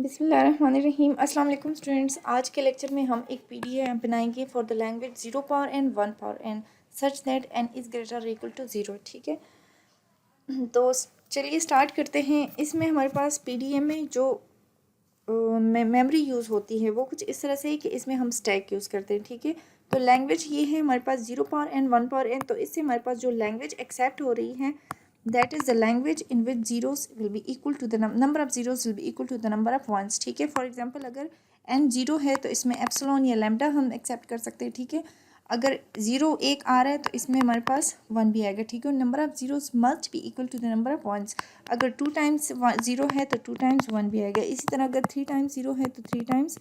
बिस्मिल्लाहिर्रहमानिर्रहीम। अस्सलाम वालेकुम स्टूडेंट्स, आज के लेक्चर में हम एक पीडीएफ बनाएंगे for the language 0 power N 1 power N such that N is greater equal to 0। ठीक है, तो चलिए स्टार्ट करते हैं। इसमें हमारे पास पीडीएफ में जो मेमोरी यूज़ होती है वो कुछ इस तरह से है कि इसमें हम स्टैक यूज़ करते हैं। ठीक है, तो लैंग्वेज ये है हमारे पास 0 पावर एन 1 पावर एन। तो इससे हमारे पास जो लैंग्वेज एक्सेप्ट हो रही है that is the language in which zeros will be equal to the number of zeros will be equal to the number of ones। ठीक है, फॉर एग्जांपल अगर n 0 है तो इसमें एप्सिलॉन या लैम्डा हम एक्सेप्ट कर सकते हैं। ठीक है, अगर 0 1 आ रहा है तो इसमें हमारे पास 1 भी आएगा। ठीक है, number of zeros must be equal to the number of ones. अगर 2 टाइम्स 0 है तो 2 टाइम्स 1 भी आएगा। इसी तरह अगर 3 टाइम्स 0 है तो 3 टाइम्स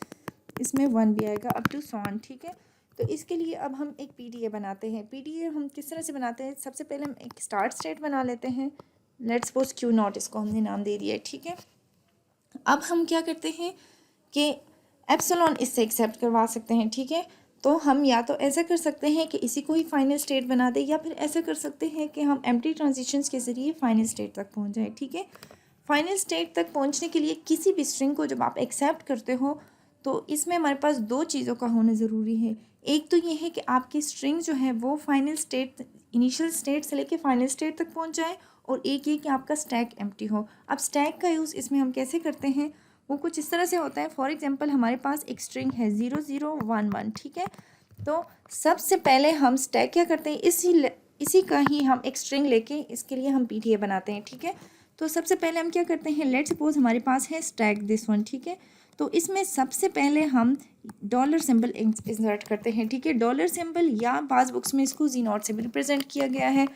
इसमें 1 भी आएगा, अप टू सो ऑन। ठीक है, तो इसके लिए अब हम एक पीडीएफ बनाते हैं। पीडीएफ हम किस तरह से बनाते हैं, सबसे पहले हम एक स्टार्ट स्टेट बना लेते हैं। लेट्स सपोज क्यू नॉट, इसको हमने नाम दे दिया है। ठीक है, अब हम क्या करते हैं कि एप्सिलॉन इससे एक्सेप्ट करवा सकते हैं। ठीक है, तो हम या तो ऐसा कर सकते हैं कि इसी को ही फाइनल स्टेट बना दें, या फिर ऐसा कर सकते हैं कि हम एम्प्टी ट्रांजिशंस के ज़रिए फाइनल स्टेट तक पहुंच जाए। ठीक है, फाइनल स्टेट तक पहुंचने के लिए किसी भी स्ट्रिंग को जब आप एक्सेप्ट करते हो तो इसमें हमारे पास दो चीज़ों का होना ज़रूरी है। एक तो ये है कि आपकी स्ट्रिंग जो है वो फाइनल स्टेट, इनिशियल स्टेट से लेके फाइनल स्टेट तक पहुंच जाए, और एक ये कि आपका स्टैक एम्प्टी हो। अब स्टैक का यूज़ इसमें हम कैसे करते हैं, वो कुछ इस तरह से होता है। फॉर एग्जांपल हमारे पास एक स्ट्रिंग है 0 0 1 1। ठीक है, तो सबसे पहले हम स्टैक क्या करते हैं, इसी का ही हम एक स्ट्रिंग लेके इसके लिए हम पीडीएफ बनाते हैं। ठीक है, तो सबसे पहले हम क्या करते हैं, लेट्स सपोज हमारे पास है स्टैक दिस वन। ठीक है, तो इसमें सबसे पहले हम डॉलर सिंबल इंसर्ट करते हैं। ठीक है, डॉलर सिंबल या बाज़ बुक्स में इसको जी नॉट से भी रिप्रेजेंट किया गया है,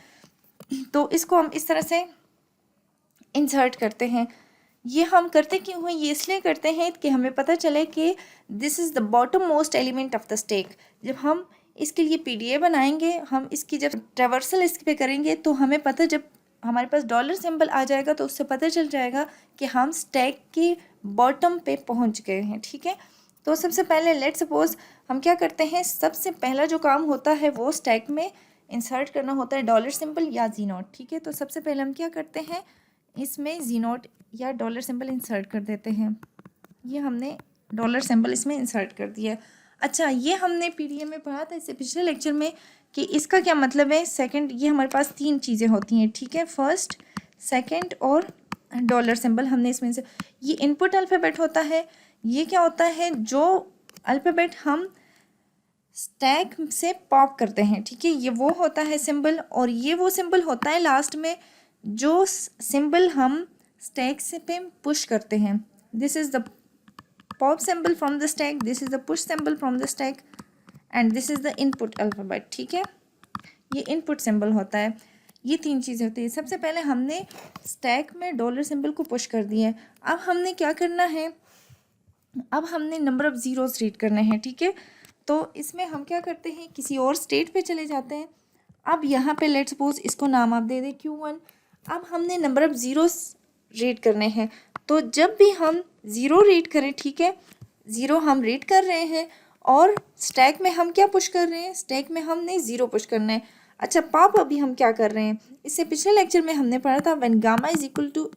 तो इसको हम इस तरह से इंसर्ट करते हैं। ये हम करते क्यों हैं, ये इसलिए करते हैं कि हमें पता चले कि this is the bottom most element of the stack. जब हम इसके लिए पीडीएफ बनाएंगे, हम इसकी जब ट्रैवर्सल इस पे करेंगे तो हमें पता, जब हमारे पास डॉलर सिंबल आ जाएगा तो उससे पता चल जाएगा कि हम स्टैक के बॉटम पे पहुंच गए हैं। ठीक है, तो सबसे पहले लेट्स सपोज हम क्या करते हैं, सबसे पहला जो काम होता है वो स्टैक में इंसर्ट करना होता है डॉलर सिंबल या जी नॉट। ठीक है, तो सबसे पहले हम क्या करते हैं, इसमें जी नॉट या डॉलर सिंबल इंसर्ट कर देते हैं। ये हमने डॉलर सिंबल इसमें इंसर्ट कर दिया। अच्छा, ये हमने पीडीएफ में पढ़ा था इससे पिछले लेक्चर में कि इसका क्या मतलब है। सेकंड, ये हमारे पास तीन चीज़ें होती हैं। ठीक है, फर्स्ट, सेकंड और डॉलर सिंबल हमने इसमें से, ये इनपुट अल्फ़ाबेट होता है। ये क्या होता है, जो अल्फ़ाबेट हम स्टैक से पॉप करते हैं। ठीक है, ये वो होता है सिंबल, और ये वो सिंबल होता है लास्ट में जो सिंबल हम स्टैक से पे पुश करते हैं। This is the pop symbol from the stack, this is the push symbol from the stack, and this is the input alphabet. ठीक है, ये इनपुट सिंबल होता है। ये तीन चीज़ें होती है। सबसे पहले हमने स्टैक में डॉलर सिंबल को पुश कर दिया है। अब हमने क्या करना है, अब हमने नंबर ऑफ़ ज़ीरोज़ रीड करने हैं। ठीक है, तो इसमें हम क्या करते हैं, किसी और स्टेट पे चले जाते हैं। अब यहाँ पे लेट्स सपोज इसको नाम आप दे दें Q1। अब हमने नंबर ऑफ़ ज़ीरोस रीड करने हैं, तो जब भी हम ज़ीरो रीड करें, ठीक है, ज़ीरो हम रीड कर रहे हैं और स्टैक में हम क्या पुश कर रहे हैं, स्टैक में हमने ज़ीरो पुश करना है। अच्छा, पॉप अभी हम क्या कर रहे हैं, इससे पिछले लेक्चर में हमने पढ़ा था when gamma is equal to,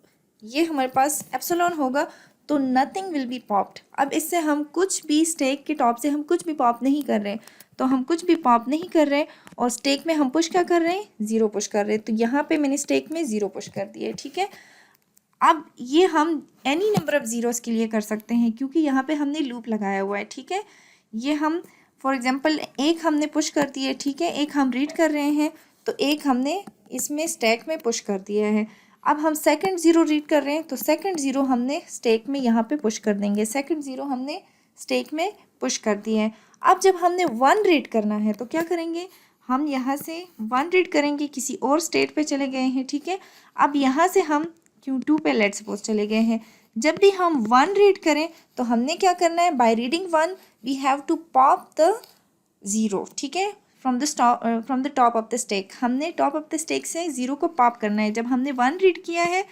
ये हमारे पास एप्सिलॉन होगा तो नथिंग विल बी पॉप्ड। अब इससे हम कुछ भी स्टैक के टॉप से हम कुछ भी पॉप नहीं कर रहे हैं, तो हम कुछ भी पॉप नहीं कर रहे, और स्टैक में हम पुश क्या कर रहे हैं, ज़ीरो पुश कर रहे हैं। तो यहाँ पे मैंने स्टैक में ज़ीरो पुश कर दिया है। ठीक है, अब ये हम एनी नंबर ऑफ़ ज़ीरोज़ के लिए कर सकते हैं क्योंकि यहाँ पे हमने लूप लगाया हुआ है। ठीक है, ये हम फॉर एग्जांपल एक हमने पुश कर दिया है। ठीक है, एक हम रीड कर रहे हैं तो एक हमने इसमें स्टैक में पुश कर दिया है। अब हम सेकंड ज़ीरो रीड कर रहे हैं तो सेकंड ज़ीरो हमने स्टैक में यहाँ पे पुश कर देंगे, सेकंड ज़ीरो हमने स्टैक में पुश कर दिए हैं। अब जब हमने वन रीड करना है तो क्या करेंगे, हम यहाँ से वन रीड करेंगे, किसी और स्टेट पे चले गए हैं। ठीक है, अब यहाँ से हम Q2 पे लेट्स सपोज चले गए हैं। जब भी हम वन रीड करें तो हमने क्या करना है, by reading one we have to pop the zero. ठीक है, from the top of the stack, हमने टॉप ऑफ द स्टैक से ज़ीरो को पॉप करना है। जब हमने वन रीड किया है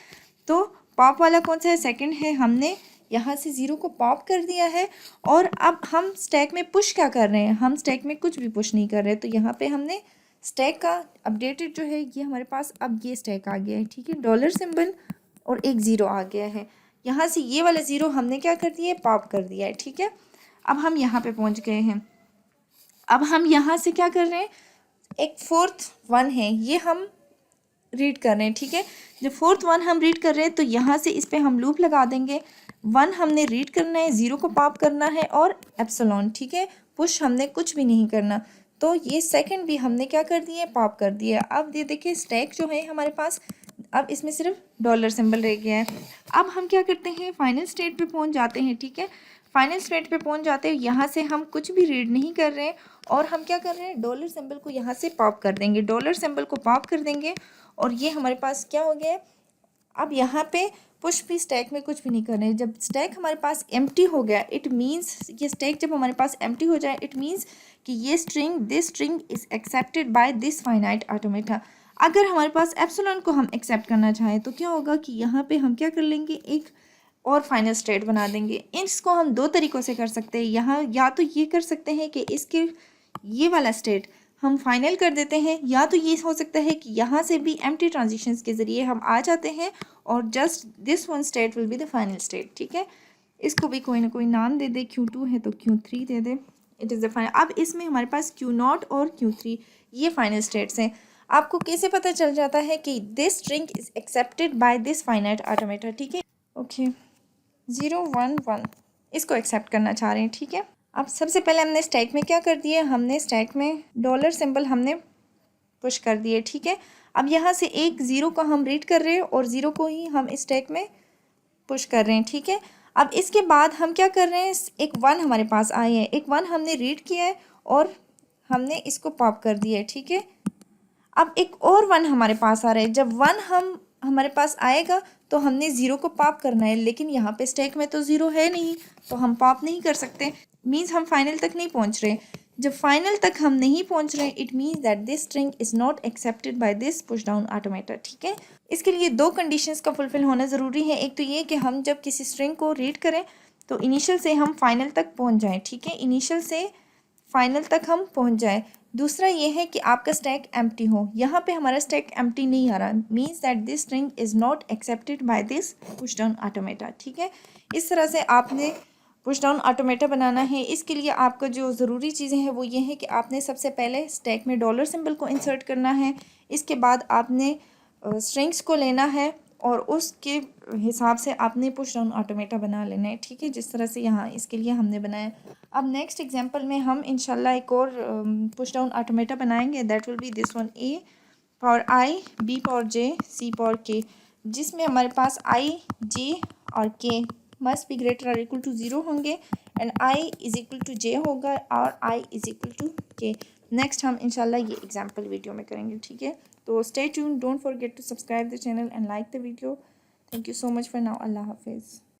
तो पॉप वाला कौन सा है, सेकंड है, हमने यहाँ से ज़ीरो को पॉप कर दिया है। और अब हम स्टैक में पुश क्या कर रहे हैं, हम स्टैक में कुछ भी पुश नहीं कर रहे, तो यहाँ पे हमने स्टैक का अपडेटेड जो है ये हमारे पास अब ये स्टैक आ गया है। ठीक है, डॉलर सिंबल और एक ज़ीरो आ गया है। यहाँ से ये वाला ज़ीरो हमने क्या कर दिया है, पॉप कर दिया है, ठीक है। अब हम यहाँ पे पहुँच गए हैं। अब हम यहाँ से क्या कर रहे हैं, एक फोर्थ वन है ये हम रीड कर रहे हैं, ठीक है। जब फोर्थ वन हम रीड कर रहे हैं तो यहाँ से इस पर हम लूप लगा देंगे। वन हमने रीड करना है, ज़ीरो को पॉप करना है और एप्सिलॉन, ठीक है। पुश हमने कुछ भी नहीं करना। तो ये सेकंड भी हमने क्या कर दिए, पॉप कर दिया। अब ये देखिए स्टैक जो है हमारे पास, अब इसमें सिर्फ डॉलर सिंबल रह गया है। अब हम क्या करते हैं, फाइनल स्टेट पे पहुंच जाते हैं, ठीक है। फाइनल स्टेट पे पहुंच जाते हैं, यहाँ से हम कुछ भी रीड नहीं कर रहे हैं और हम क्या कर रहे हैं, डॉलर सिंबल को यहाँ से पॉप कर देंगे, डॉलर सिंबल को पॉप कर देंगे और ये हमारे पास क्या हो गया। अब यहाँ पे पुश भी स्टैक में कुछ भी नहीं कर रहे हैं। जब स्टैक हमारे पास एम्प्टी हो गया, इट मीन्स ये स्टैक जब हमारे पास एम्प्टी हो जाए, इट मीन्स कि ये string, this string is accepted by this finite automata. अगर हमारे पास एप्सिलॉन को हम एक्सेप्ट करना चाहें तो क्या होगा कि यहाँ पे हम क्या कर लेंगे, एक और फाइनल स्टेट बना देंगे। इसको हम दो तरीक़ों से कर सकते हैं। यहाँ या तो ये कर सकते हैं कि इसके ये वाला स्टेट हम फाइनल कर देते हैं, या तो ये हो सकता है कि यहाँ से भी एम्प्टी ट्रांजिशंस के ज़रिए हम आ जाते हैं और just this one state will be the final state, ठीक है। इसको भी कोई ना कोई नाम दे दे, Q2 है तो Q3 they they, it is the final. अब इसमें हमारे पास Q0 और Q3 ये फाइनल स्टेट्स हैं। आपको कैसे पता चल जाता है कि this string is accepted by this finite automata, ठीक है। ओके 0 1 1 इसको एक्सेप्ट करना चाह रहे हैं, ठीक है। अब सबसे पहले हमने स्टैक में क्या कर दिया, हमने स्टैक में डॉलर सिंबल हमने पुश कर दिए, ठीक है। अब यहाँ से एक ज़ीरो को हम रीड कर रहे हैं और ज़ीरो को ही हम स्टैक में पुश कर रहे हैं, ठीक है। अब इसके बाद हम क्या कर रहे हैं, एक वन हमारे पास आए हैं, एक वन हमने रीड किया है और हमने इसको पॉप कर दिया है, ठीक है। अब एक और वन हमारे पास आ रहा है। जब वन हमारे पास आएगा तो हमने ज़ीरो को पॉप करना है, लेकिन यहाँ पे स्टैक में तो ज़ीरो है नहीं तो हम पॉप नहीं कर सकते, मीन्स हम फाइनल तक नहीं पहुँच रहे। जब फाइनल तक हम नहीं पहुँच रहे, it means that this string is not accepted by this push down automata, ठीक है। इसके लिए दो कंडीशंस का फुलफिल होना ज़रूरी है। एक तो ये कि हम जब किसी स्ट्रिंग को रीड करें तो इनिशियल से हम फाइनल तक पहुँच जाएँ, ठीक है, इनिशियल से फाइनल तक हम पहुँच जाए। दूसरा ये है कि आपका स्टैक एम्प्टी हो। यहाँ पे हमारा स्टैक एम्प्टी नहीं आ रहा, means that this string is not accepted by this push down automata, ठीक है। इस तरह से आपने पुश डाउन ऑटोमेटा बनाना है। इसके लिए आपका जो ज़रूरी चीज़ें हैं वो ये है कि आपने सबसे पहले स्टैक में डॉलर सिंबल को इंसर्ट करना है। इसके बाद आपने स्ट्रिंग्स को लेना है और उसके हिसाब से आपने पुश डाउन ऑटोमेटा बना लेना है, ठीक है, जिस तरह से यहाँ इसके लिए हमने बनाया। अब नेक्स्ट एग्जांपल में हम इंशाल्लाह एक और पुश डाउन ऑटोमेटा बनाएंगे, that will be this one, A power I, B power J, C power K, जिसमें हमारे पास I, J और K मस्ट बी ग्रेटर और इक्वल टू 0 होंगे and I is equal to J होगा और I is equal to K। Next हम इंशाल्लाह ये एग्जांपल वीडियो में करेंगे, ठीक है। तो stay tune, don't forget to subscribe the channel and like the video. Thank you so much for now. अल्लाह हाफिज़।